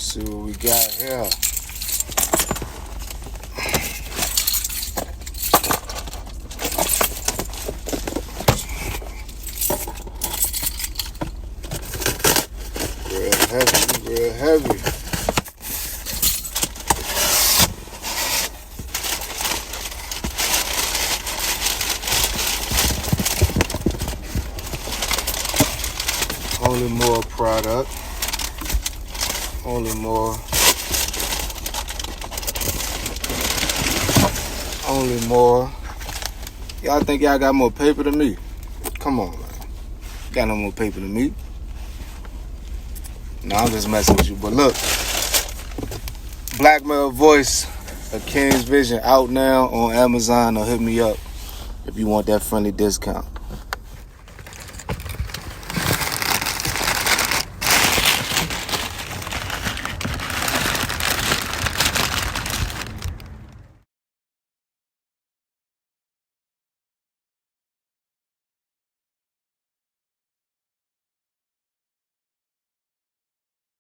see what we got here. Real heavy. Only more product. Only more. Y'all think y'all got more paper than me? Come on, man. Got no more paper than me. No, I'm just messing with you. But look, Black Male Voice, A King's Vision out now on Amazon, or hit me up if you want that friendly discount.